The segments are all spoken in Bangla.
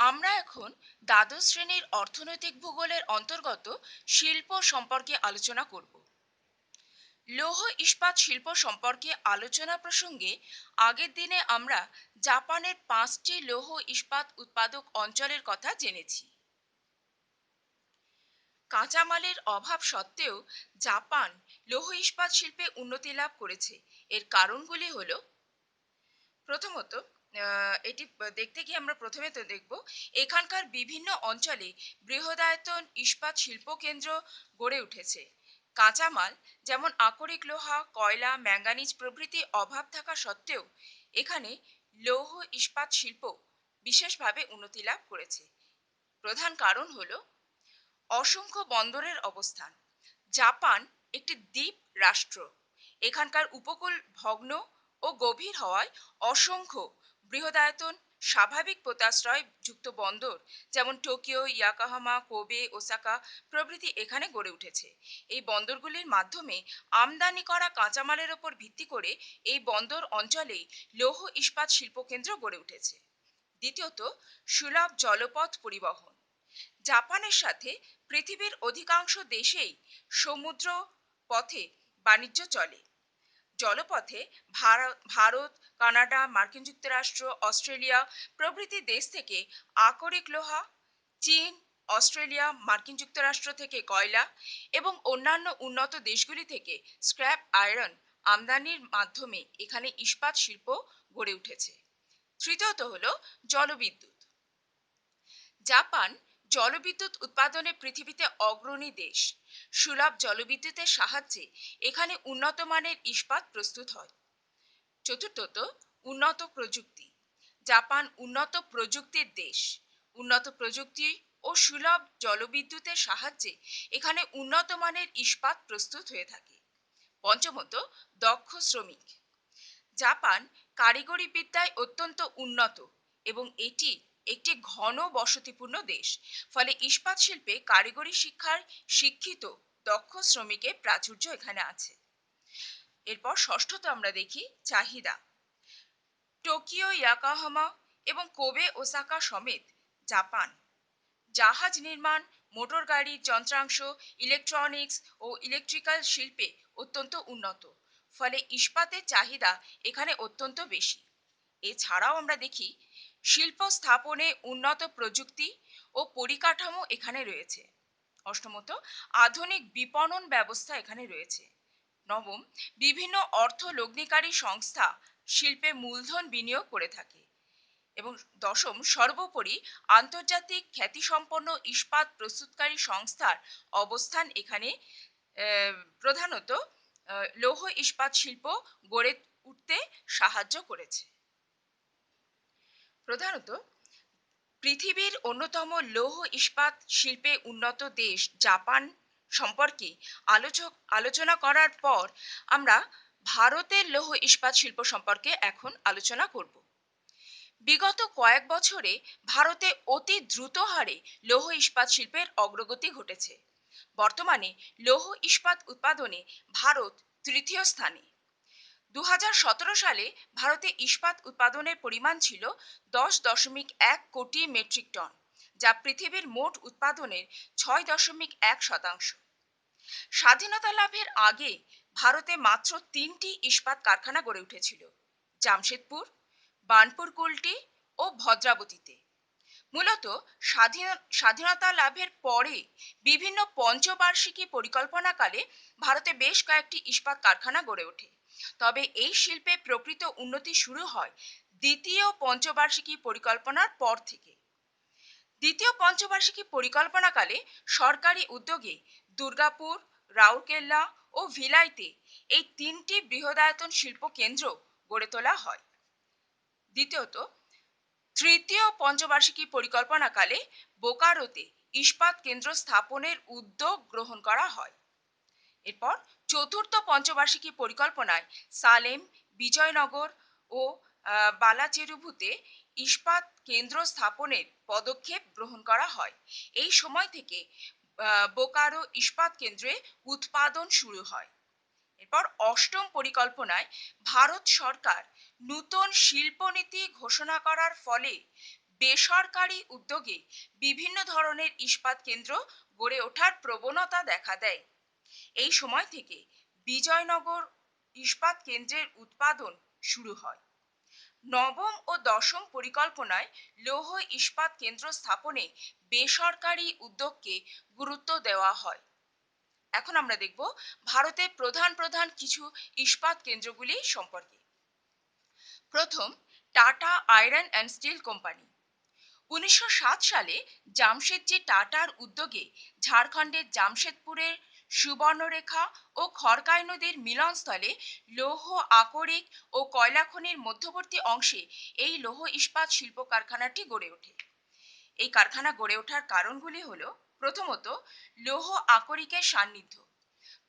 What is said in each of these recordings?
আমরা এখন দ্বাদশ শ্রেণীর অর্থনৈতিক ভূগোলের অন্তর্গত শিল্প সম্পর্কে আলোচনা করব। লৌহ ইস্পাত শিল্প সম্পর্কে আলোচনা প্রসঙ্গে আগের দিনে আমরা জাপানের 5টি লৌহ ইস্পাত উৎপাদক অঞ্চলের কথা জেনেছি। কাঁচামালের অভাব সত্ত্বেও জাপান লৌহ ইস্পাত শিল্পে উন্নতি লাভ করেছে। এর কারণগুলি হলো, প্রথমত, এটি দেখতে গিয়ে আমরা প্রথমে তো দেখব এখানকার বিভিন্ন অঞ্চলে বৃহদায়তন ইস্পাত শিল্প কেন্দ্র গড়ে উঠেছে। কাঁচামাল যেমন আকরিক লোহা, কয়লা, ম্যাঙ্গানিজ প্রভৃতি অভাব থাকা সত্ত্বেও এখানে লৌহ ইস্পাত শিল্প বিশেষভাবে উন্নতি লাভ করেছে। প্রধান কারণ হলো অসংখ্য বন্দরের অবস্থান। জাপান একটি দ্বীপ রাষ্ট্র। এখানকার উপকূল ভগ্ন ও গভীর হওয়ায় অসংখ্য বৃহদায়তন স্বাভাবিক পোতাশ্রয় যুক্ত বন্দর যেমন টোকিও, ইয়াকাহামা, কোবে, ওসাকা প্রভৃতি এখানে গড়ে উঠেছে। এই বন্দরগুলির মাধ্যমে আমদানি করা কাঁচামালের ওপর ভিত্তি করে এই বন্দর অঞ্চলেই লৌহ ইস্পাত শিল্পকেন্দ্র গড়ে উঠেছে। দ্বিতীয়ত, সুলভ জলপথ পরিবহন। জাপানের সাথে পৃথিবীর অধিকাংশ দেশেই সমুদ্র পথে বাণিজ্য চলে। জলপথে ভারত, কানাডা, মার্কিন যুক্তরাষ্ট্র, অস্ট্রেলিয়া প্রভৃতি দেশ থেকে আকরিক লোহা, চীন, অস্ট্রেলিয়া, মার্কিন যুক্তরাষ্ট্র থেকে কয়লা এবং অন্যান্য উন্নত দেশগুলি থেকে স্ক্র্যাপ আয়রন আমদানির মাধ্যমে এখানে ইস্পাত শিল্প গড়ে উঠেছে। তৃতীয়ত হলো জলবিদ্যুৎ। জাপান জলবিদ্যুৎ উৎপাদনে পৃথিবীতে অগ্রণী দেশ। সুলভ জলবিদ্যুতের সাহায্যে এখানে উন্নত মানের ইস্পাত প্রস্তুত হয়। চতুর্থত, উন্নত প্রযুক্তি। জাপান উন্নত প্রযুক্তির দেশ। উন্নত প্রযুক্তি ও সুলভ জলবিদ্যুতের সাহায্যে এখানে উন্নত মানের ইস্পাত প্রস্তুত হয়ে থাকে। পঞ্চমত, দক্ষ শ্রমিক। জাপান কারিগরি বিদ্যায় অত্যন্ত উন্নত এবং এটি একটি ঘন বসতিপূর্ণ দেশ। ফলে ইস্পাত শিল্পে কারিগরি শিক্ষার শিক্ষিত দক্ষ শ্রমিকের প্রাচুর্য এখানে আছে। এরপর ষষ্ঠত আমরা দেখি চাহিদা। টোকিও, ইয়াকাহামা এবং কোবে, ওসাকা সমেত জাপান জাহাজ নির্মাণ, মোটর গাড়ি, যন্ত্রাংশ, ইলেকট্রনিক্স ও ইলেকট্রিক্যাল শিল্পে অত্যন্ত উন্নত। ফলে ইস্পাতের চাহিদা এখানে অত্যন্ত বেশি। এছাড়াও আমরা দেখি শিল্প স্থাপনে উন্নত প্রযুক্তি ও পরিকাঠামো এখানে রয়েছে। অষ্টমত, আধুনিক বিপণন ব্যবস্থা এখানে রয়েছে। নবম, বিভিন্ন অর্থ লগ্নিকারী সংস্থা শিল্পে মূলধন বিনিয়োগ করে থাকে। এবং দশম, সর্বোপরি আন্তর্জাতিক খ্যাতিসম্পন্ন ইস্পাত প্রস্তুতকারী সংস্থার অবস্থান এখানে প্রধানত লৌহ ইস্পাত শিল্প গড়ে উঠতে সাহায্য করেছে। প্রধানত পৃথিবীর অন্যতম লৌহ ইস্পাত শিল্পে উন্নত দেশ জাপান সম্পর্কে আলোচনা করার পর আমরা ভারতের লৌহ ইস্পাত শিল্প সম্পর্কে এখন আলোচনা করব। বিগত কয়েক বছরে ভারতে অতি দ্রুত হারে লৌহ ইস্পাত শিল্পের অগ্রগতি ঘটেছে। বর্তমানে লৌহ ইস্পাত উৎপাদনে ভারত তৃতীয় স্থানে। 2017 সালে ভারতে ইস্পাত উৎপাদনের পরিমাণ ছিল 10.1 কোটি মেট্রিক টন, যা পৃথিবীর মোট উৎপাদনের 6.1%। স্বাধীনতা লাভের আগে ভারতে মাত্র 3টি ইস্পাত কারখানা গড়ে উঠেছিল: জামশেদপুর, বার্নপুর কুল্টি ও ভদ্রাবতীতে। মূলত স্বাধীনতা লাভের পরে বিভিন্ন পঞ্চবার্ষিকী পরিকল্পনাকালে ভারতে বেশ কয়েকটি ইস্পাত কারখানা গড়ে ওঠে। তবে এই শিল্পে প্রকৃত উন্নতি শুরু হয় দ্বিতীয় পঞ্চবার্ষিকী পরিকল্পনার পর থেকে। দ্বিতীয় পঞ্চবার্ষিকী পরিকল্পনাকালে সরকারি উদ্যোগে দুর্গাপুর, রাউরকেল্লা ও ভিলাইতে এই 3টি বৃহদায়তন শিল্প কেন্দ্র গড়ে তোলা হয়। দ্বিতীয়ত, তৃতীয় পঞ্চবার্ষিকী পরিকল্পনাকালে বোকারোতে ইস্পাত কেন্দ্র স্থাপনের উদ্যোগ গ্রহণ করা হয়। এরপর চতুর্থ পঞ্চবার্ষিকী পরিকল্পনায় সালেম, বিজয়নগর ও বালাচেরুভুতে ইস্পাত কেন্দ্র স্থাপনের পদক্ষেপ গ্রহণ করা হয়। এই সময় থেকে বোকারো ইস্পাত কেন্দ্রে উৎপাদন শুরু হয়। এরপর অষ্টম পরিকল্পনায় ভারত সরকার নূতন শিল্পনীতি ঘোষণা করার ফলে বেসরকারি উদ্যোগে বিভিন্ন ধরনের ইস্পাত কেন্দ্র গড়ে ওঠার প্রবণতা দেখা দেয়। এই সময় থেকে বিজয়নগর ইস্পাত কেন্দ্রের উৎপাদন শুরু হয়। নবম ও দশম পরিকল্পনায় লৌহ ইস্পাত কেন্দ্র স্থাপনে বেসরকারি উদ্যোগকে গুরুত্ব দেওয়া হয়। এখন আমরা দেখব ভারতের প্রধান প্রধান কিছু ইস্পাত কেন্দ্রগুলি সম্পর্কে। প্রথম, tata iron and steel company. 1907 সালে জামশেদজি টাটার উদ্যোগে ঝাড়খণ্ডের জামশেদপুরের সুবর্ণরেখা ও খড়কাই নদীর মিলনস্থলে লৌহ আকরিক ও কয়লা খনির মধ্যবর্তী অংশে এই লৌহ ইস্পাত শিল্প কারখানাটি গড়ে ওঠে। এই কারখানা গড়ে ওঠার কারণগুলি হল, প্রথমত, লৌহ আকরিকের সান্নিধ্য।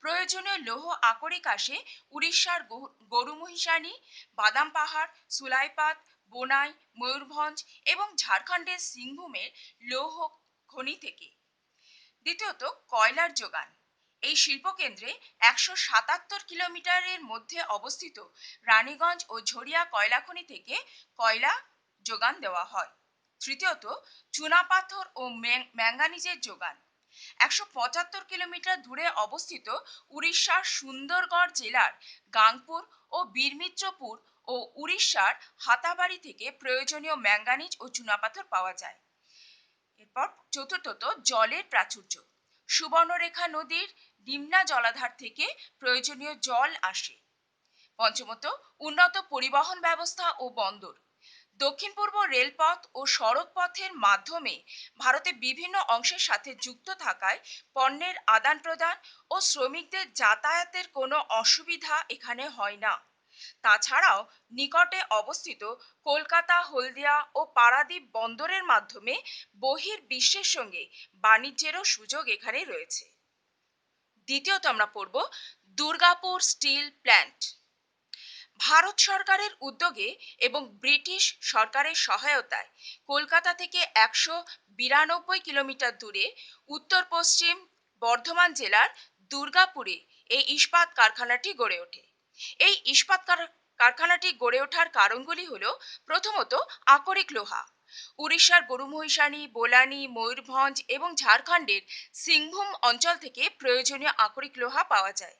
প্রয়োজনীয় লৌহ আকরিক আসে উড়িষ্যার গরুমহিষানি, বাদাম পাহাড়, সুলাইপাত, বোনাই, ময়ূরভঞ্জ এবং ঝাড়খণ্ডের সিংভূমের লৌহ খনি থেকে। দ্বিতীয়ত, কয়লার যোগান। এই শিল্পকেন্দ্রে 177 কিলোমিটারের মধ্যে অবস্থিত রানীগঞ্জ ও ঝরিয়া কয়লা খনি থেকে কয়লা যোগান দেওয়া হয়। তৃতীয়ত, চুনাপাথর ও ম্যাঙ্গানিজের যোগান। 175 কিলোমিটার দূরে অবস্থিত উড়িষ্যার সুন্দরগড় জেলার গাংপুর ও বীরমিত্রপুর ও উড়িষ্যার হাতাবাড়ি থেকে প্রয়োজনীয় ম্যাঙ্গানিজ ও চুনাপাথর পাওয়া যায়। এরপর চতুর্থত, জলের প্রাচুর্য। সুবর্ণরেখা নদীর ডিমনা জলাধার থেকে প্রয়োজনীয় জল আসে। পঞ্চমত, উন্নত পরিবহন ব্যবস্থা ও বন্দর। দক্ষিণ পূর্ব রেলপথ ও সড়ক পথের মাধ্যমে ভারতে বিভিন্ন অংশের সাথে যুক্ত থাকায় পণ্যের আদান প্রদান ও শ্রমিকদের যাতায়াতের কোনো অসুবিধা এখানে হয় না। তাছাড়াও নিকটে অবস্থিত কলকাতা, হলদিয়া ও পারাদ্বীপ বন্দরের মাধ্যমে বহির্বিশ্বের সঙ্গে বাণিজ্যেরও সুযোগ এখানে রয়েছে। দ্বিতীয়ত আমরা পড়ব দুর্গাপুর স্টিল প্ল্যান্ট। ভারত সরকারের উদ্যোগে এবং ব্রিটিশ সরকারের সহায়তায় কলকাতা থেকে 192 কিলোমিটার দূরে উত্তর পশ্চিম বর্ধমান জেলার দুর্গাপুরে এই ইস্পাত কারখানাটি গড়ে ওঠে। এই ইস্পাত কারখানাটি গড়ে ওঠার কারণগুলি হল, প্রথমত, আকরিক লোহা। উড়িষ্যার গরুমহিষানি, বোলানি, ময়ূরভঞ্জ এবং ঝাড়খণ্ডের সিংভূম অঞ্চল থেকে প্রয়োজনীয় আকরিক লোহা পাওয়া যায়।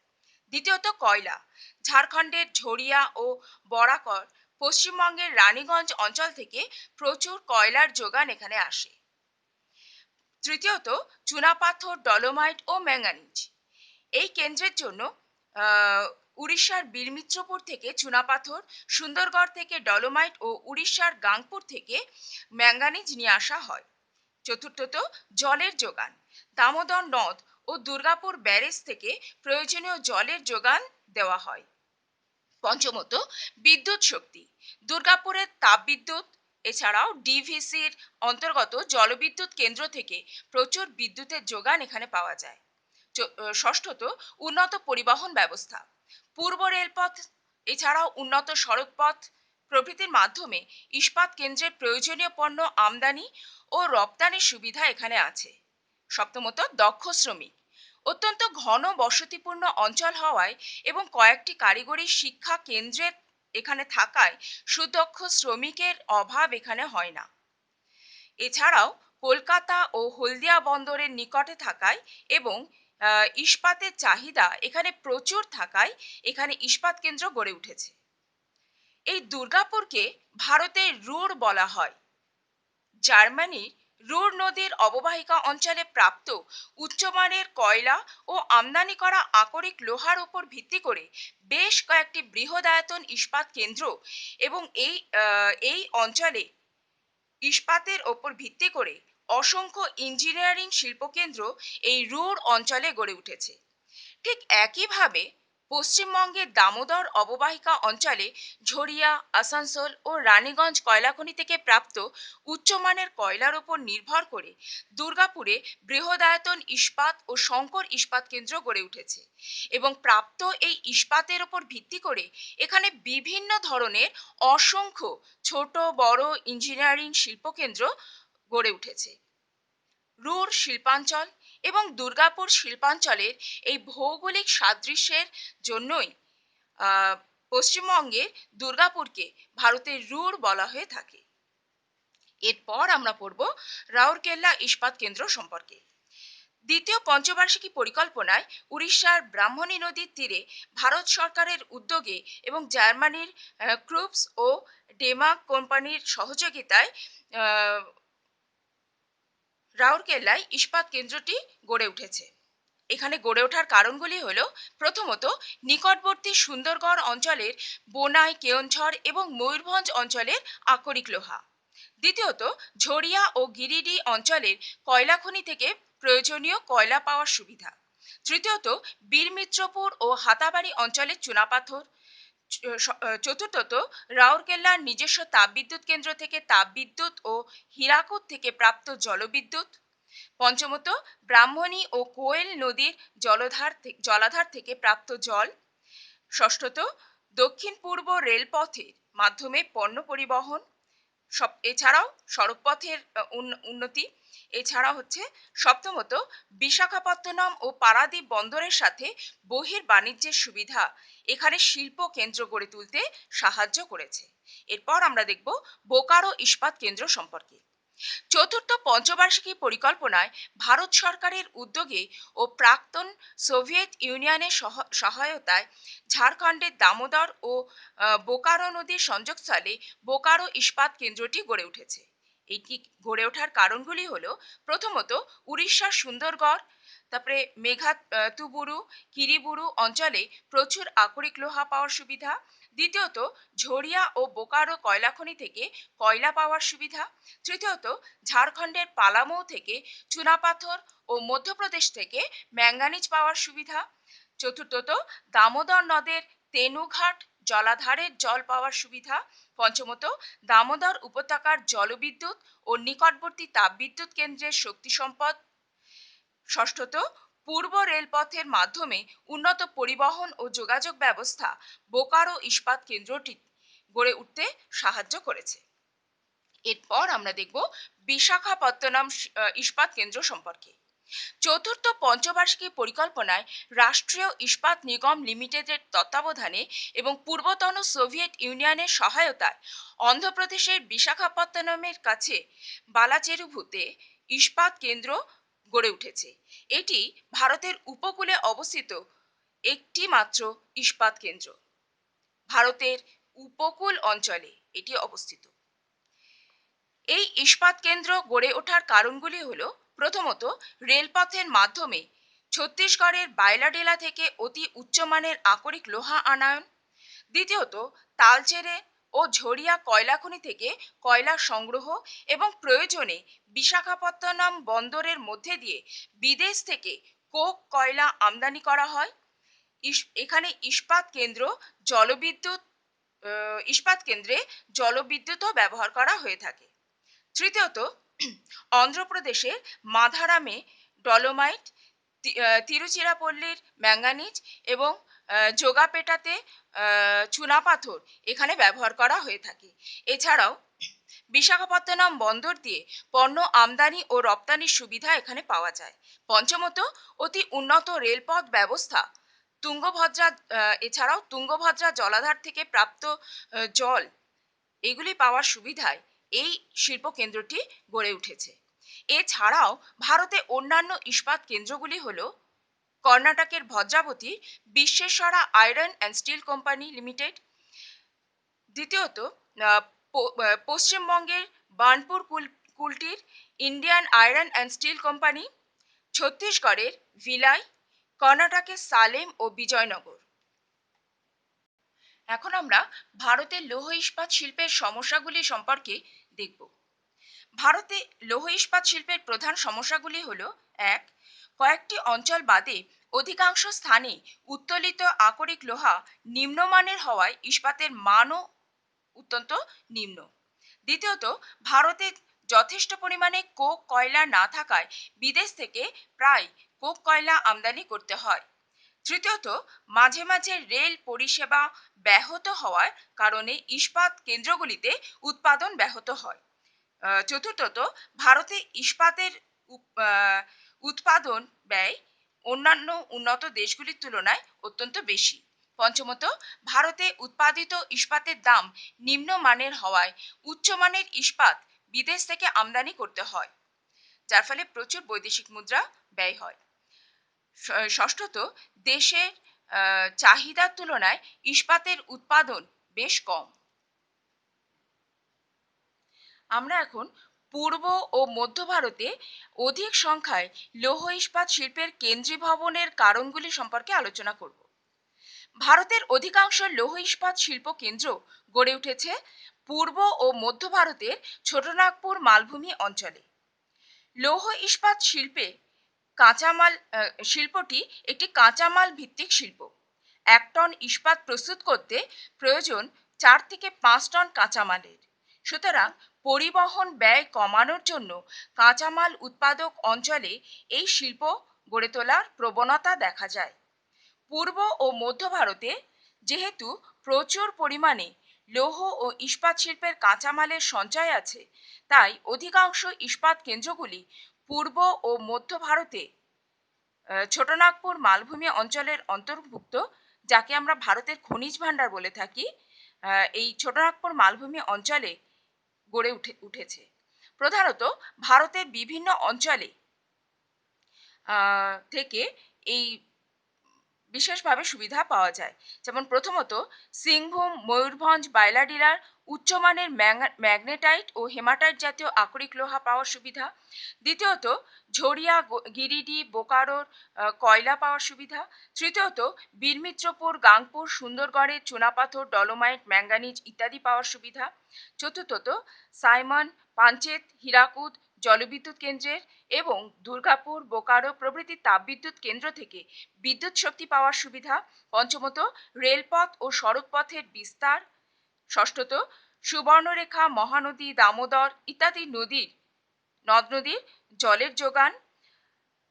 দ্বিতীয়ত, কয়লা। ঝাড়খণ্ডের ঝরিয়া ও বরাকর, পশ্চিমবঙ্গের রানীগঞ্জ অঞ্চল থেকে প্রচুর কয়লার যোগান এখানে আসে। তৃতীয়ত, চুনাপাথর, ডলোমাইট ও ম্যাঙ্গানিজ। এই কেন্দ্রের জন্য উড়িষ্যার বীরমিত্রপুর থেকে চুনাপাথর, সুন্দরগড় থেকে ডলোমাইট ও উড়িষ্যার গাংপুর থেকে ম্যাঙ্গানিজ নিয়ে আসা হয়। চতুর্থত, জলের যোগান। দামোদর নদ ও দুর্গাপুর ব্যারেজ থেকে প্রয়োজনীয় জলের যোগান দেওয়া হয়। পঞ্চমত, বিদ্যুৎ শক্তি। দুর্গাপুরের তাপবিদ্যুৎ, এছাড়াও ডিভিসির অন্তর্গত জলবিদ্যুৎ কেন্দ্র থেকে প্রচুর বিদ্যুতের যোগান এখানে পাওয়া যায়। ষষ্ঠত, উন্নত পরিবহন ব্যবস্থা। পূর্ব রেলপথ এছাড়াও উন্নত সড়কপথ প্রভৃতির মাধ্যমে ইস্পাত কেন্দ্রের প্রয়োজনীয় পণ্য আমদানি ও রপ্তানির সুবিধা এখানে আছে। সপ্তমত, দক্ষ শ্রমিক। অত্যন্ত ঘন বসতিপূর্ণ অঞ্চল হওয়ায় এবং কয়েকটি কারিগরি শিক্ষা কেন্দ্রের এখানে থাকায় সুদক্ষ শ্রমিকের অভাব এখানে হয় না। এছাড়াও কলকাতা ও হলদিয়া বন্দরের নিকটে থাকায় এবং ইস্পাতের চাহিদা এখানে প্রচুর থাকায় এখানে ইস্পাত কেন্দ্র গড়ে উঠেছে। এই দুর্গাপুরকে ভারতের রুর বলা হয়। জার্মানির রুর নদীর অববাহিকা অঞ্চলে প্রাপ্ত উচ্চমানের কয়লা ও আমদানি করা আকরিক লোহার উপর ভিত্তি করে বেশ কয়েকটি বৃহদায়তন ইস্পাত কেন্দ্র এবং এই অঞ্চলে ইস্পাতের ওপর ভিত্তি করে অসংখ্য ইঞ্জিনিয়ারিং শিল্পকেন্দ্র এই রুর অঞ্চলে গড়ে উঠেছে। ঠিক একইভাবে পশ্চিমবঙ্গের দামোদর অববাহিকা অঞ্চলে ঝরিয়া, আসানসোল ও রানীগঞ্জ কয়লাখনি থেকে প্রাপ্ত উচ্চমানের কয়লার উপর নির্ভর করে দুর্গাপুরে বৃহদায়তন ইস্পাত ও শঙ্কর ইস্পাত কেন্দ্র গড়ে উঠেছে এবং প্রাপ্ত এই ইস্পাতের উপর ভিত্তি করে এখানে বিভিন্ন ধরনের অসংখ্য ছোট বড় ইঞ্জিনিয়ারিং শিল্পকেন্দ্র গড়ে উঠেছে। রুর শিল্পাঞ্চল এবং দুর্গাপুর শিল্পাঞ্চলের এই ভৌগোলিক সাদৃশ্যের জন্যই পশ্চিমবঙ্গের দুর্গাপুরকে ভারতের রুর বলা হয়ে থাকে। এরপর আমরা পড়ব রাউরকেল্লা ইস্পাত কেন্দ্র সম্পর্কে। দ্বিতীয় পঞ্চবার্ষিকী পরিকল্পনায় উড়িষ্যার ব্রাহ্মণী নদীর তীরে ভারত সরকারের উদ্যোগে এবং জার্মানির ক্রুপস ও ডেমাক কোম্পানির সহযোগিতায় আহ, রাউরকেল্লায় ইস্পাত কেন্দ্রটি গড়ে উঠেছে। এখানে গড়ে ওঠার কারণগুলি হলো, প্রথমত নিকটবর্তী সুন্দরগড় অঞ্চলের বোনাই, কেওনঝড় এবং ময়ূরভঞ্জ অঞ্চলের আকরিক লোহা। দ্বিতীয়ত ঝরিয়া ও গিরিডি অঞ্চলের কয়লা খনি থেকে প্রয়োজনীয় কয়লা পাওয়ার সুবিধা। তৃতীয়ত বীরমিত্রপুর ও হাতাবাড়ি অঞ্চলের চুনাপাথর। চতুর্থত রাউরকেল্লার নিজস্ব তাপবিদ্যুৎ কেন্দ্র থেকে তাপবিদ্যুৎ ও হীরাকুদ থেকে প্রাপ্ত জলবিদ্যুৎ। পঞ্চমত ব্রাহ্মণী ও কোয়েল নদীর জলাধার থেকে প্রাপ্ত জল। ষষ্ঠত দক্ষিণ পূর্ব রেলপথের মাধ্যমে পণ্য পরিবহন। এছাড়াও সড়কপথের উন্নতি। এছাড়া হচ্ছে সপ্তমত বিশাখাপত্তনম ও পারাদ্বীপ বন্দরের সাথে বহির বাণিজ্যের সুবিধা এখানে শিল্প কেন্দ্র গড়ে তুলতে সাহায্য করেছে। এরপর আমরা দেখব বোকারো ইস্পাত কেন্দ্র সম্পর্কে। চতুর্থ পঞ্চবার্ষিকী পরিকল্পনায় ভারত সরকারের উদ্যোগে ও প্রাক্তন সোভিয়েত ইউনিয়নের সহায়তায় ঝাড়খণ্ডের দামোদর ও বোকারো নদীর সংযোগস্থলে বোকারো ইস্পাত কেন্দ্রটি গড়ে উঠেছে। এটি গড়ে ওঠার কারণগুলি হলো, প্রথমত উড়িষ্যার সুন্দরগড়, তারপরে মেঘাতুবুরু, কিরিবুরু অঞ্চলে প্রচুর আকরিক লোহা পাওয়ার সুবিধা। দ্বিতীয়ত ঝরিয়া ও বোকারো কয়লা খনি থেকে কয়লা পাওয়ার সুবিধা। তৃতীয়ত ঝাড়খণ্ডের পালামৌ থেকে চুনাপাথর ও মধ্যপ্রদেশ থেকে ম্যাঙ্গানিজ পাওয়ার সুবিধা। চতুর্থত দামোদর নদের তেনুঘাট জলাধারের জল পাওয়ার সুবিধা। পঞ্চমত দামোদর উপত্যকার জলবিদ্যুৎ ও নিকটবর্তী তাপবিদ্যুৎ কেন্দ্রের শক্তি সম্পদ। ষষ্ঠত পূর্ব রেলপথের মাধ্যমে উন্নত পরিবহন ও যোগাযোগ ব্যবস্থা বোকারো ইস্পাত কেন্দ্রটি গড়ে উঠতে সাহায্য করেছে। এরপর আমরা দেখব বিশাখাপত্তনম ইস্পাত কেন্দ্র সম্পর্কে। চতুর্থ পঞ্চবার্ষিকী পরিকল্পনায় রাষ্ট্রীয় ইস্পাত নিগম লিমিটেডের তত্ত্বাবধানে এবং পূর্বতন সোভিয়েত ইউনিয়নের সহায়তায় অন্ধ্রপ্রদেশের বিশাখাপত্তনমের কাছে বালাচেরুভুতে ইস্পাত কেন্দ্র গড়ে উঠেছে। এটি ভারতের উপকূলে অবস্থিত একটি মাত্র ইস্পাত কেন্দ্র। ভারতের উপকূল অঞ্চলে এটি অবস্থিত। এই ইস্পাত কেন্দ্র গড়ে ওঠার কারণগুলি হল, প্রথমত রেলপথের মাধ্যমে ছত্তিশগড়ের বাইলাডেলা থেকে অতি উচ্চমানের আকরিক লোহা আনায়ন। দ্বিতীয়ত তালচেরে ও ঝরিয়া কয়লা খনি থেকে কয়লা সংগ্রহ এবং প্রয়োজনে বিশাখাপত্তনম বন্দরের মধ্যে দিয়ে বিদেশ থেকে কোক কয়লা আমদানি করা হয়। এখানে ইস্পাত কেন্দ্রে জলবিদ্যুৎও ব্যবহার করা হয়ে থাকে। তৃতীয়ত অন্ধ্রপ্রদেশের মাধারামে ডলোমাইট, তিরুচিরাপল্লীর ম্যাঙ্গানিজ এবং যোগাপেটাতে চুনাপাথর এখানে ব্যবহার করা হয়ে থাকে। এছাড়াও বিশাখাপত্তনম বন্দর দিয়ে পণ্য আমদানি ও রপ্তানির সুবিধা এখানে পাওয়া যায়। পঞ্চমত অতি উন্নত রেলপথ ব্যবস্থা তুঙ্গভদ্রা, এছাড়াও তুঙ্গভদ্রা জলাধার থেকে প্রাপ্ত জল, এগুলি পাওয়ার সুবিধায় এই শিল্প কেন্দ্রটি গড়ে উঠেছে। এছাড়াও ভারতে অন্যান্য ইস্পাত কেন্দ্রগুলি হল কর্ণাটকের ভদ্রাবতী বিশ্বেশ্বরা iron and steel company limited. দ্বিতীয়ত পশ্চিমবঙ্গের বার্নপুর কুলটির Indian iron and steel company, ছত্তিশগড়ের ভিলাই, কর্ণাটকের সালেম ও বিজয়নগর। এখন আমরা ভারতের লৌহ ইস্পাত শিল্পের সমস্যাগুলি সম্পর্কে দেখব। ভারতে লৌহ ইস্পাত শিল্পের প্রধান সমস্যাগুলি হল, এক, কয়েকটি অঞ্চল বাদে অধিকাংশ স্থানে উত্তোলিত আকরিক লোহা নিম্নমানের হওয়ায় ইস্পাতের মানও অত্যন্ত নিম্ন। দ্বিতীয়ত ভারতে যথেষ্ট পরিমাণে কোক কয়লা না থাকায় বিদেশ থেকে প্রায় কোক কয়লা আমদানি করতে হয়। তৃতীয়ত মাঝে মাঝে রেল পরিষেবা ব্যাহত হওয়ার কারণে ইস্পাত কেন্দ্রগুলিতে উৎপাদন ব্যাহত হয়। চতুর্থত ভারতে ইস্পাতের উৎপাদন ব্যয় অন্যান্য উন্নত দেশগুলির তুলনায় অত্যন্ত বেশি। পঞ্চমত ভারতে উৎপাদিত ইস্পাতের দাম নিম্নমানের হওয়ায় উচ্চমানের ইস্পাত বিদেশ থেকে আমদানি করতে হয়, যার ফলে প্রচুর বৈদেশিক মুদ্রা ব্যয় হয়। ষষ্ঠত, দেশের চাহিদার তুলনায় ইস্পাতের উৎপাদন বেশ কম। আমরা এখন পূর্ব ও মধ্য ভারতে অধিক সংখ্যায় লৌহ ইস্পাত শিল্পের কেন্দ্রীভবনের কারণগুলি সম্পর্কে আলোচনা করব। ভারতের অধিকাংশ লৌহ ইস্পাত শিল্প কেন্দ্র গড়ে উঠেছে পূর্ব ও মধ্য ভারতের ছোটনাগপুর মালভূমি অঞ্চলে। লৌহ ইস্পাত শিল্পটি একটি কাঁচামাল ভিত্তিক শিল্প। 1 টন ইস্পাত প্রস্তুত করতে প্রয়োজন 4 থেকে 5 টন কাঁচামালের। সুতরাং পরিবহন ব্যয় কমানোর জন্য কাঁচামাল উৎপাদক অঞ্চলে এই শিল্প গড়ে তোলার প্রবণতা দেখা যায়। পূর্ব ও মধ্য ভারতে যেহেতু প্রচুর পরিমাণে লৌহ ও ইস্পাত শিল্পের কাঁচামালের সঞ্চয় আছে, তাই অধিকাংশ ইস্পাত কেন্দ্রগুলি পূর্ব ও মধ্য ভারতে ছোটনাগপুর মালভূমি অঞ্চলের অন্তর্ভুক্ত, যাকে আমরা ভারতের খনিজ ভাণ্ডার বলে থাকি। এই ছোটনাগপুর মালভূমি অঞ্চলে গড়ে উঠেছে। প্রধানত ভারতের বিভিন্ন অঞ্চলে থেকে এই বিশেষভাবে সুবিধা পাওয়া যায়। যেমন প্রথমত, সিংভূম, ময়ূরভঞ্জ, বায়লাডিলার উচ্চমানের ম্যাগনেটাইট ও হেমাটাইট জাতীয় আকরিক লোহা পাওয়ার সুবিধা। দ্বিতীয়ত, ঝরিয়া, গিরিডি, বোকারোর কয়লা পাওয়ার সুবিধা। তৃতীয়ত, বীরমিত্রপুর, গাংপুর, সুন্দরগড়ের চুনাপাথর, ডলোমাইট, ম্যাঙ্গানিজ ইত্যাদি পাওয়ার সুবিধা। চতুর্থত, সাইমন, পাঞ্চেত, হীরাকুদ জলবিদ্যুৎ কেন্দ্রের এবং দুর্গাপুর, বোকারো প্রভৃতি তাপবিদ্যুৎ কেন্দ্র থেকে বিদ্যুৎ শক্তি পাওয়ার সুবিধা। পঞ্চমত, রেলপথ ও সড়কপথের বিস্তার। ষষ্ঠত, সুবর্ণরেখা, মহানদী, দামোদর ইত্যাদি নদ নদীর জলের যোগান।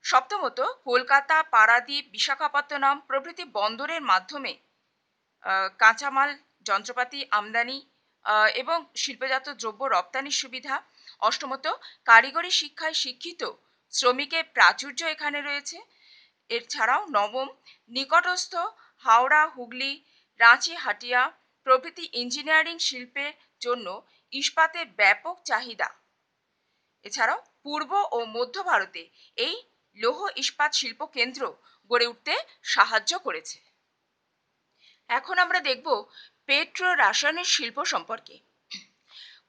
সপ্তমত, কলকাতা, পারাদ্বীপ, বিশাখাপত্তনম প্রভৃতি বন্দরের মাধ্যমে কাঁচামাল, যন্ত্রপাতি আমদানি এবং শিল্পজাত দ্রব্য রপ্তানির সুবিধা। অষ্টমত, কারিগরি শিক্ষায় শিক্ষিত শ্রমিকের প্রাচুর্য এখানে রয়েছে। এছাড়াও নবম, নিকটস্থ হাওড়া, হুগলি, রাঁচি, হাটিয়া প্রভৃতি ইঞ্জিনিয়ারিং শিল্পের জন্য ইস্পাতের ব্যাপক চাহিদা। এছাড়াও পূর্ব ও মধ্য ভারতে এই লৌহ ইস্পাত শিল্প কেন্দ্র গড়ে উঠতে সাহায্য করেছে। এখন আমরা দেখব পেট্রো রাসায়নিক শিল্প সম্পর্কে।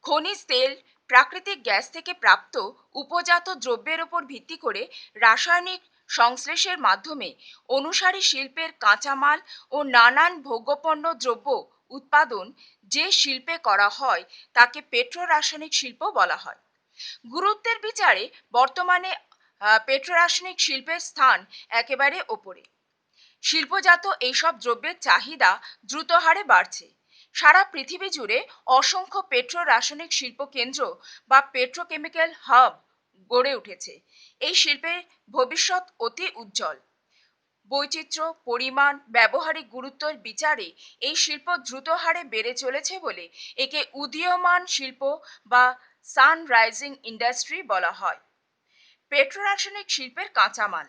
খনিজ তেল, প্রাকৃতিক গ্যাস থেকে প্রাপ্ত উপজাত দ্রব্যের উপর ভিত্তি করে রাসায়নিক সংশ্লেষের মাধ্যমে অনুসারী শিল্পের কাঁচামাল ও নানান ভোগ্যপণ্য দ্রব্য উৎপাদন যে শিল্পে করা হয় তাকে পেট্রো রাসায়নিক শিল্প বলা হয়। গুরুত্বের বিচারে বর্তমানে পেট্রো রাসায়নিক শিল্পের স্থান একেবারে ওপরে। শিল্পজাত এইসব দ্রব্যের চাহিদা দ্রুত হারে বাড়ছে। সারা পৃথিবী জুড়ে অসংখ্য পেট্রো রাসায়নিক শিল্প কেন্দ্র বা পেট্রোকেমিক্যাল হাব গড়ে উঠেছে। এই শিল্পের ভবিষ্যৎ অতি উজ্জ্বল। বৈচিত্র্য, পরিমাণ, ব্যবহারিক গুরুত্বের বিচারে এই শিল্প দ্রুত হারে বেড়ে চলেছে বলে একে উদীয়মান শিল্প বা সানরাইজিং ইন্ডাস্ট্রি বলা হয়। পেট্রো রাসায়নিক শিল্পের কাঁচামাল।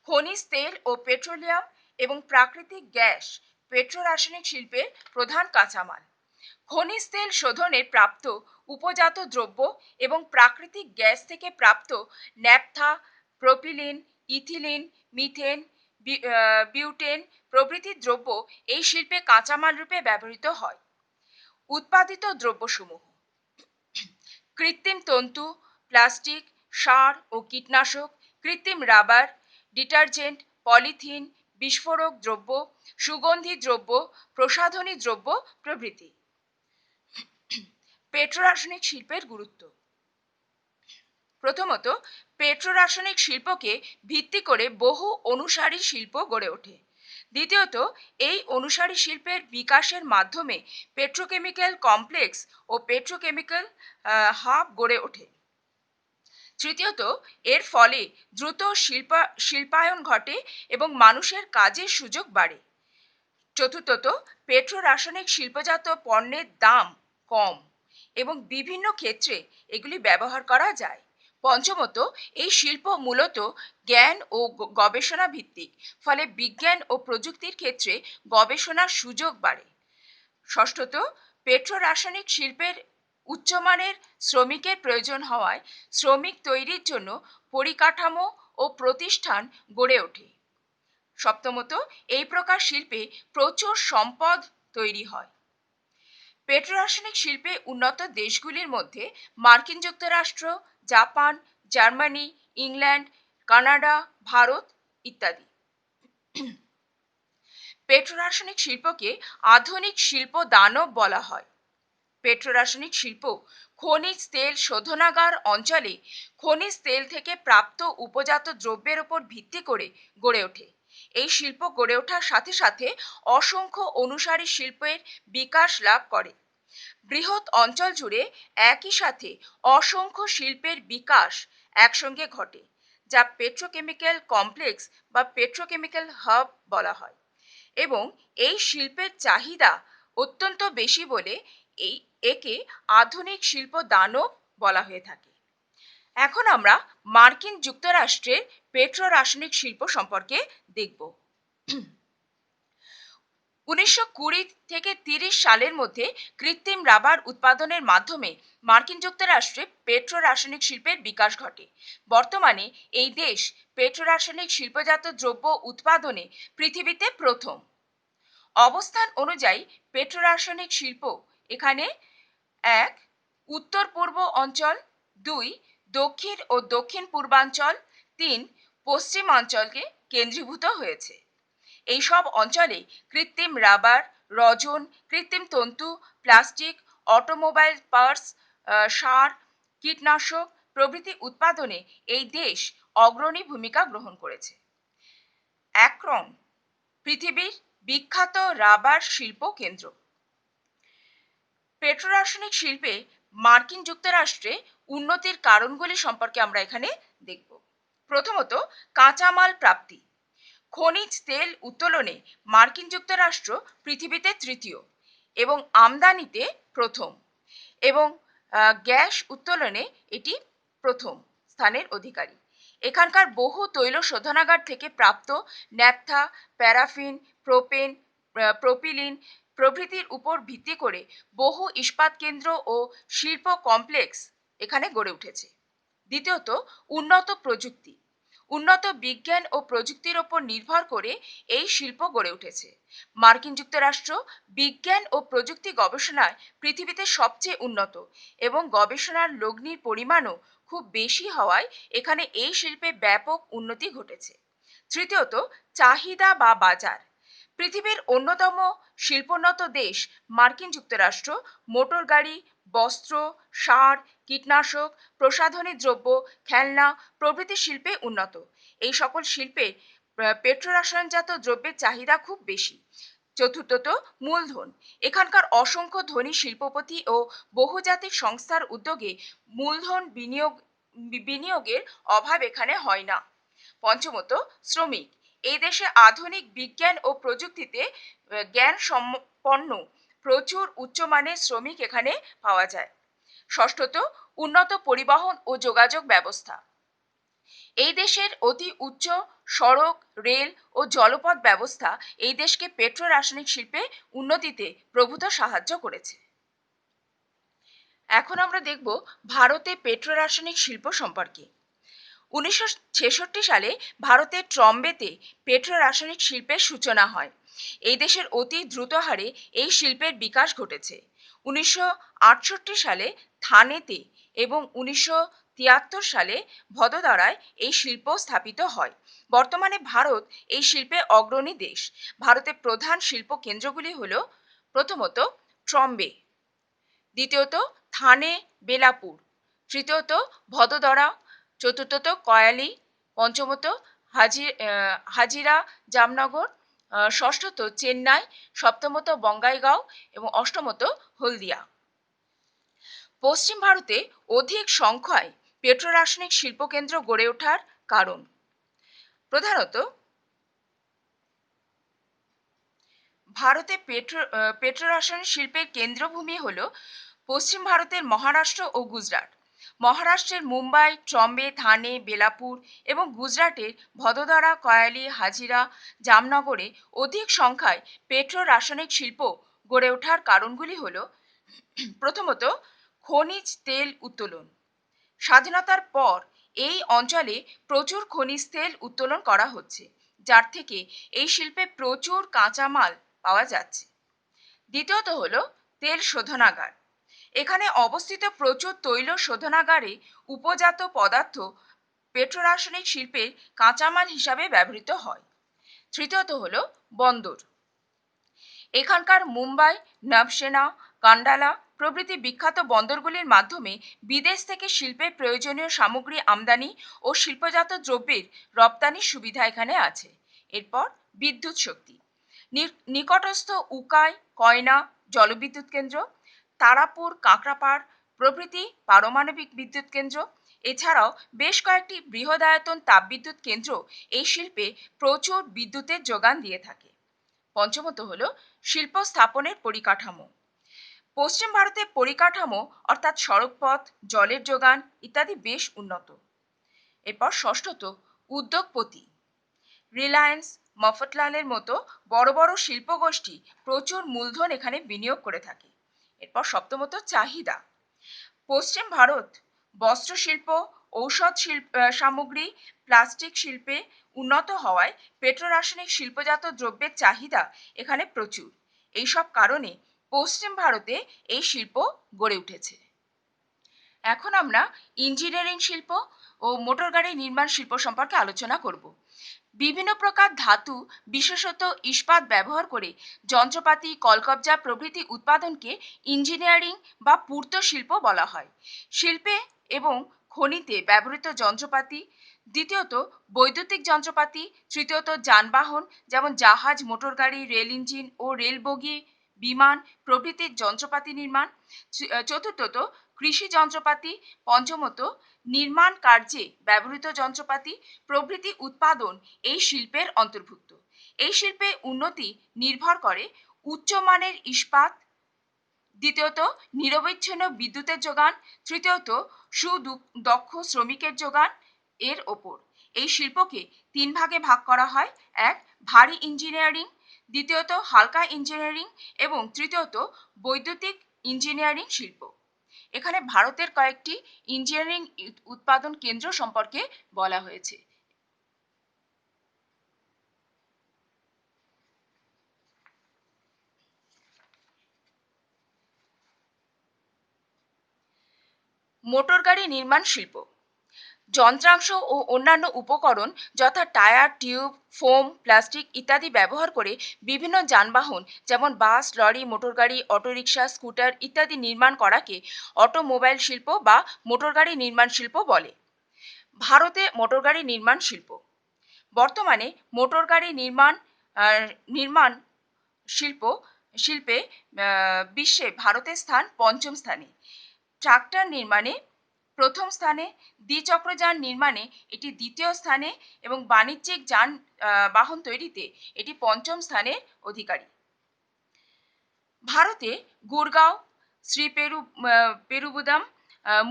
খনিজ তেল ও পেট্রোলিয়াম এবং প্রাকৃতিক গ্যাস পেট্রো রাসায়নিক শিল্পের প্রধান কাঁচামাল। খনিজ তেল শোধনে প্রাপ্ত উপজাত দ্রব্য এবং প্রাকৃতিক গ্যাস থেকে প্রাপ্ত naphtha, propylene, ethylene, methane, butane প্রভৃতি দ্রব্য এই শিল্পে কাঁচামাল রূপে ব্যবহৃত হয়। উৎপাদিত দ্রব্যসমূহ: কৃত্রিম তন্তু, প্লাস্টিক, সার ও কীটনাশক, কৃত্রিম রাবার, ডিটারজেন্ট, পলিথিন, বিস্ফোরক দ্রব্য, সুগন্ধি দ্রব্য, প্রসাধনী দ্রব্য প্রভৃতি। পেট্রো রাসায়নিক শিল্পের গুরুত্ব। প্রথমত, পেট্রো রাসায়নিক শিল্পকে ভিত্তি করে বহু অনুসারী শিল্প গড়ে ওঠে। দ্বিতীয়ত, এই অনুসারী শিল্পের বিকাশের মাধ্যমে পেট্রোকেমিক্যাল কমপ্লেক্স ও পেট্রোকেমিক্যাল হাব গড়ে ওঠে। তৃতীয়ত, এর ফলে দ্রুত শিল্পায়ন ঘটে এবং মানুষের কাজের সুযোগ বাড়ে। চতুর্থত, পেট্রো রাসায়নিক শিল্পজাত পণ্যের দাম কম এবং বিভিন্ন ক্ষেত্রে এগুলি ব্যবহার করা যায়। পঞ্চমত, এই শিল্প মূলত জ্ঞান ও গবেষণা ভিত্তিক, ফলে বিজ্ঞান ও প্রযুক্তির ক্ষেত্রে গবেষণার সুযোগ বাড়ে। ষষ্ঠত, পেট্রো রাসায়নিক শিল্পের উচ্চমানের শ্রমিকের প্রয়োজন হওয়ায় শ্রমিক তৈরির জন্য পরিকাঠামো ও প্রতিষ্ঠান গড়ে ওঠে। সপ্তমত, এই প্রকার শিল্পে প্রচুর সম্পদ তৈরি হয়। পেট্রোরাসায়নিক শিল্পে উন্নত দেশগুলির মধ্যে মার্কিন যুক্তরাষ্ট্র, Japan, Germany, England, Canada, Bharat ইত্যাদি। পেট্রোরাসায়নিক শিল্পকে আধুনিক শিল্প দানব বলা হয়। পেট্রোরাসায়নিক শিল্প খনিজ তেল শোধনাগার অঞ্চলে খনিজ তেল থেকে প্রাপ্ত উপজাত দ্রব্যের উপর ভিত্তি করে গড়ে ওঠে। এই শিল্প গড়ে ওঠার সাথে সাথে অসংখ্য অনুসারী শিল্পের বিকাশ লাভ করে। বৃহৎ অঞ্চল জুড়ে একই সাথে অসংখ্য শিল্পের বিকাশ একসঙ্গে ঘটে, যা পেট্রোকেমিক্যাল কমপ্লেক্স বা পেট্রোকেমিক্যাল হাব বলা হয়। এবং এই শিল্পের চাহিদা অত্যন্ত বেশি বলে একে আধুনিক শিল্প দানব বলা হয়ে থাকে। এখন আমরা মার্কিন যুক্তরাষ্ট্রের পেট্রোরাসায়নিক শিল্প সম্পর্কে দেখব। 1920 থেকে 30 সালের মধ্যে কৃত্রিম রাবার উৎপাদনের মাধ্যমে মার্কিন যুক্তরাষ্ট্রে পেট্রোরাসায়নিক শিল্পের বিকাশ ঘটে। বর্তমানে এই দেশ পেট্রোরাসায়নিক শিল্পজাত দ্রব্য উৎপাদনে পৃথিবীতে প্রথম। অবস্থান অনুযায়ী পেট্রোরাসায়নিক শিল্প এখানে 1 উত্তর পূর্ব অঞ্চল, 2 দক্ষিণ ও দক্ষিণ পূর্বাঞ্চল, 3 পশ্চিমাঞ্চলকে কেন্দ্রীভূত হয়েছে। এই সব অঞ্চলে কৃত্রিম রাবার, রজন, কৃত্রিম তন্তু, প্লাস্টিক, অটোমোবাইল পার্টস, সার, কীটনাশক প্রভৃতি উৎপাদনে এই দেশ অগ্রণী ভূমিকা গ্রহণ করেছে। অ্যাক্রন পৃথিবীর বিখ্যাত রাবার শিল্প কেন্দ্র। পেট্রোরাসায়নিক শিল্পে মার্কিন যুক্তরাষ্ট্রে উন্নতির কারণগুলি সম্পর্কে আমরা এখানে দেখব। প্রথমত, কাঁচামাল প্রাপ্তি। খনিজ তেল উত্তোলনে মার্কিন যুক্তরাষ্ট্র পৃথিবীতে তৃতীয় এবং আমদানিতে প্রথম, এবং গ্যাস উত্তোলনে এটি প্রথম স্থানের অধিকারী। এখানকার বহু তৈল শোধনাগার থেকে প্রাপ্ত ন্যাপথা, প্যারাফিন, প্রোপেন, প্রোপিলিন প্রভৃতির উপর ভিত্তি করে বহু ইস্পাত কেন্দ্র ও শিল্প কমপ্লেক্স এখানে গড়ে উঠেছে। দ্বিতীয়ত, উন্নত প্রযুক্তি। উন্নত বিজ্ঞান ও প্রযুক্তির ওপর নির্ভর করে এই শিল্প গড়ে উঠেছে। মার্কিন যুক্তরাষ্ট্র বিজ্ঞান ও প্রযুক্তি গবেষণায় পৃথিবীতে সবচেয়ে উন্নত এবং গবেষণার লগ্নির পরিমাণও খুব বেশি হওয়ায় এখানে এই শিল্পে ব্যাপক উন্নতি ঘটেছে। তৃতীয়ত, চাহিদা বা বাজার। পৃথিবীর অন্যতম শিল্পোন্নত দেশ মার্কিন যুক্তরাষ্ট্র মোটর গাড়ি, বস্ত্র, সার, কীটনাশক, প্রসাধনী দ্রব্য, খেলনা প্রভৃতি শিল্পে উন্নত। এই সকল শিল্পে পেট্রোরাসায়নজাত দ্রব্যের চাহিদা খুব বেশি। চতুর্থত, মূলধন। এখানকার অসংখ্য ধনী শিল্পপতি ও বহুজাতিক সংস্থার উদ্যোগে মূলধন বিনিয়োগের অভাব এখানে হয় না। পঞ্চমত, শ্রমিক। এই দেশে আধুনিক বিজ্ঞান ও প্রযুক্তিতে জ্ঞান সম্পন্ন প্রচুর উচ্চমানের শ্রমিক এখানে পাওয়া যায়। ষষ্ঠত, উন্নত পরিবহন ও যোগাযোগ ব্যবস্থা। এই দেশের অতি উচ্চ সড়ক, রেল ও জলপথ ব্যবস্থা এই দেশকে পেট্রোরাসায়নিক শিল্পে উন্নতিতে প্রভূত সাহায্য করেছে। এখন আমরা দেখব ভারতে পেট্রোরাসায়নিক শিল্প সম্পর্কে। 1966 সালে ভারতের ট্রম্বেতে পেট্রোরাসায়নিক শিল্পের সূচনা হয়। এই দেশের অতি দ্রুত হারে এই শিল্পের বিকাশ ঘটেছে। 1968 সালে থানেতে এবং 1973 সালে ভদোদরায় এই শিল্প স্থাপিত হয়। বর্তমানে ভারত এই শিল্পে অগ্রণী দেশ। ভারতের প্রধান শিল্প কেন্দ্রগুলি হল: প্রথমত, ট্রম্বে; দ্বিতীয়ত, থানে বেলাপুর; তৃতীয়ত, ভদোদরা; চতুর্থত, কয়ালি; পঞ্চমত, হাজিরা জামনগর; ষষ্ঠত, চেন্নাই; সপ্তমত, বঙ্গাইগাঁও এবং অষ্টমত, হলদিয়া। পশ্চিম ভারতে অধিক সংখ্যায় পেট্রোরাসায়নিক শিল্পকেন্দ্র গড়ে ওঠার কারণ: প্রধানত ভারতে পেট্রোরাসায়নিক শিল্পের কেন্দ্রভূমি হল পশ্চিম ভারতের মহারাষ্ট্র ও গুজরাট। মহারাষ্ট্রের মুম্বাই, ট্রম্বে, থানে, বেলাপুর এবং গুজরাটের ভদোদরা, কয়ালি, হাজিরা, জামনগরে অধিক সংখ্যায় পেট্রোরাসায়নিক শিল্প গড়ে ওঠার কারণগুলি হল: প্রথমত, খনিজ তেল উত্তোলন। স্বাধীনতার পর এই অঞ্চলে প্রচুর খনিজ তেল উত্তোলন করা হচ্ছে, যার থেকে এই শিল্পে প্রচুর কাঁচামাল পাওয়া যাচ্ছে। দ্বিতীয়ত হলো তেল শোধনাগার। এখানে অবস্থিত প্রচুর তৈল শোধনাগারে উপজাত পদার্থ পেট্রোরাসায়নিক শিল্পের কাঁচামাল হিসাবে ব্যবহৃত হয়। তৃতীয়ত হলো বন্দর। এখানকার মুম্বাই, নবসেনা, কান্ডালা প্রভৃতি বিখ্যাত বন্দরগুলির মাধ্যমে বিদেশ থেকে শিল্পে প্রয়োজনীয় সামগ্রী আমদানি ও শিল্পজাত দ্রব্যের রপ্তানির সুবিধা এখানে আছে। এরপর বিদ্যুৎ শক্তি। নিকটস্থ উকাই, কয়না জলবিদ্যুৎ কেন্দ্র, তারাপুর, কাঁকড়াপাড় প্রভৃতি পারমাণবিক বিদ্যুৎ কেন্দ্র, এছাড়াও বেশ কয়েকটি বৃহদায়তন তাপবিদ্যুৎ কেন্দ্র এই শিল্পে প্রচুর বিদ্যুতের যোগান দিয়ে থাকে। পঞ্চমত হলো শিল্প স্থাপনের পরিকাঠামো। পশ্চিম ভারতের পরিকাঠামো অর্থাৎ সড়কপথ, জলের যোগান ইত্যাদি বেশ উন্নত। এরপর ষষ্ঠত উদ্যোগপতি। রিলায়েন্স, মফতলালের মতো বড় বড় শিল্পগোষ্ঠী প্রচুর মূলধন এখানে বিনিয়োগ করে থাকে। এরপর সপ্তমত চাহিদা। পশ্চিম ভারত বস্ত্রশিল্প, ঔষধ সামগ্রী, প্লাস্টিক শিল্পে উন্নত হওয়ায় পেট্রোরাসায়নিক শিল্পজাত দ্রব্যের চাহিদা এখানে প্রচুর। এইসব কারণে পশ্চিম ভারতে এই শিল্প গড়ে উঠেছে। এখন আমরা ইঞ্জিনিয়ারিং শিল্প ও মোটর গাড়ি নির্মাণ শিল্প সম্পর্কে আলোচনা করব। বিভিন্ন প্রকার ধাতু, বিশেষত ইস্পাত ব্যবহার করে যন্ত্রপাতি, কলকবজা প্রভৃতি উৎপাদনকে ইঞ্জিনিয়ারিং বা পূর্ত শিল্প বলা হয়। শিল্পে এবং খনিতে ব্যবহৃত যন্ত্রপাতি, দ্বিতীয়ত বৈদ্যুতিক যন্ত্রপাতি, তৃতীয়ত যানবাহন যেমন জাহাজ, মোটর গাড়ি, রেল ইঞ্জিন ও রেল বগি, বিমান প্রভৃতির যন্ত্রপাতি নির্মাণ, চতুর্থত কৃষি যন্ত্রপাতি, পঞ্চমত নির্মাণ কার্যে ব্যবহৃত যন্ত্রপাতি প্রভৃতি উৎপাদন এই শিল্পের অন্তর্ভুক্ত। এই শিল্পে উন্নতি নির্ভর করে উচ্চমানের ইস্পাত, দ্বিতীয়ত নিরবচ্ছিন্ন বিদ্যুতের যোগান, তৃতীয়ত সুদক্ষ শ্রমিকের যোগান এর ওপর। এই শিল্পকে তিন ভাগে ভাগ করা হয়। এক, ভারী ইঞ্জিনিয়ারিং, দ্বিতীয়ত হালকা ইঞ্জিনিয়ারিং এবং তৃতীয়ত বৈদ্যুতিক ইঞ্জিনিয়ারিং শিল্প। এখানে ভারতের কয়েকটি ইঞ্জিনিয়ারিং উৎপাদন কেন্দ্র সম্পর্কে বলা হয়েছে। মোটর গাড়ি নির্মাণ শিল্প। যন্ত্রাংশ ও অন্যান্য উপকরণ যথা টায়ার, টিউব, ফোম, প্লাস্টিক ইত্যাদি ব্যবহার করে বিভিন্ন যানবাহন যেমন বাস, লরি, মোটরগাড়ি, অটোরিকশা, স্কুটার ইত্যাদি নির্মাণ করাকে অটোমোবাইল শিল্প বা মোটর গাড়ি নির্মাণ শিল্প বলে। ভারতে মোটর গাড়ি নির্মাণ শিল্প। বর্তমানে মোটর গাড়ি নির্মাণ শিল্প শিল্পে বিশ্বে ভারতের স্থান পঞ্চম স্থানে। ট্রাক্টর নির্মাণে প্রথম স্থানে, দ্বিচক্রযান নির্মাণে এটি দ্বিতীয় স্থানে এবং বাণিজ্যিক যান বাহন তৈরিতে এটি পঞ্চম স্থানের অধিকারী। ভারতে গুরগাঁও, পেরুবুদাম,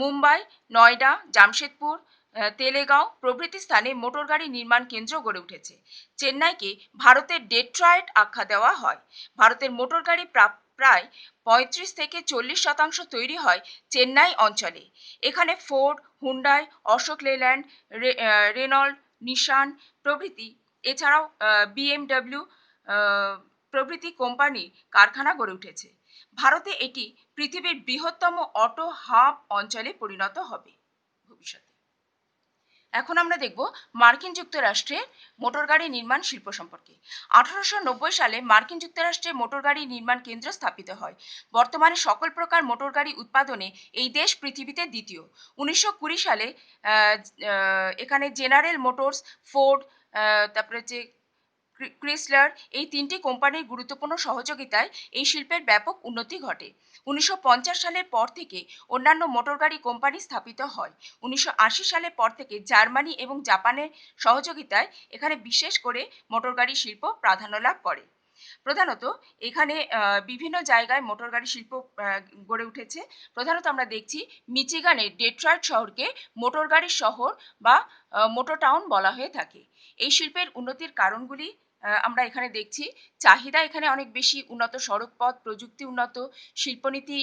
মুম্বাই, নয়ডা, জামশেদপুর, তেলেগাঁও প্রভৃতি স্থানে মোটর গাড়ি নির্মাণ কেন্দ্র গড়ে উঠেছে। চেন্নাইকে ভারতের ডেট্রয়েট আখ্যা দেওয়া হয়। ভারতের মোটর গাড়ি প্রায় 35 থেকে 40% তৈরি হয় চেন্নাই অঞ্চলে। এখানে Ford, Hyundai, Ashok Leyland, Renault, Nissan প্রভৃতি, এছাড়াও BMW প্রভৃতি কোম্পানি কারখানা গড়ে উঠেছে। ভারতে এটি পৃথিবীর বৃহত্তম অটো হাব অঞ্চলে পরিণত হবে ভবিষ্যতে। এখন আমরা দেখব মার্কিন যুক্তরাষ্ট্রের মোটর গাড়ি নির্মাণ শিল্প সম্পর্কে। 1890 সালে মার্কিন যুক্তরাষ্ট্রে মোটর গাড়ি নির্মাণ কেন্দ্র স্থাপিত হয়। বর্তমানে সকল প্রকার মোটর গাড়ি উৎপাদনে এই দেশ পৃথিবীতে দ্বিতীয়। 1920 সালে এখানে জেনারেল মোটরস, ফোর্ড, তারপরে যে ক্রিসলার এই তিনটি কোম্পানির গুরুত্বপূর্ণ সহযোগিতায় এই শিল্পের ব্যাপক উন্নতি ঘটে। 1950 সালের পর থেকে অন্যান্য মোটর গাড়ি কোম্পানি স্থাপিত হয়। 1980 সালের পর থেকে জার্মানি এবং জাপানের সহযোগিতায় এখানে বিশেষ করে মোটর গাড়ি শিল্প প্রাধান্য লাভ করে। প্রধানত এখানে বিভিন্ন জায়গায় মোটর গাড়ি শিল্প গড়ে উঠেছে। প্রধানত আমরা দেখছি মিচিগানের ডেট্রয়েট শহরকে মোটর গাড়ির শহর বা মোটর টাউন বলা হয়ে থাকে। এই শিল্পের উন্নতির কারণগুলি আমরা এখানে দেখছি চাহিদা এখানে অনেক বেশি, উন্নত সড়কপথ, প্রযুক্তি উন্নত, শিল্পনীতি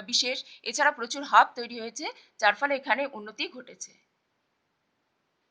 বিশেষ, এছাড়া প্রচুর হাব তৈরি হয়েছে, যার ফলে এখানে উন্নতি ঘটেছে।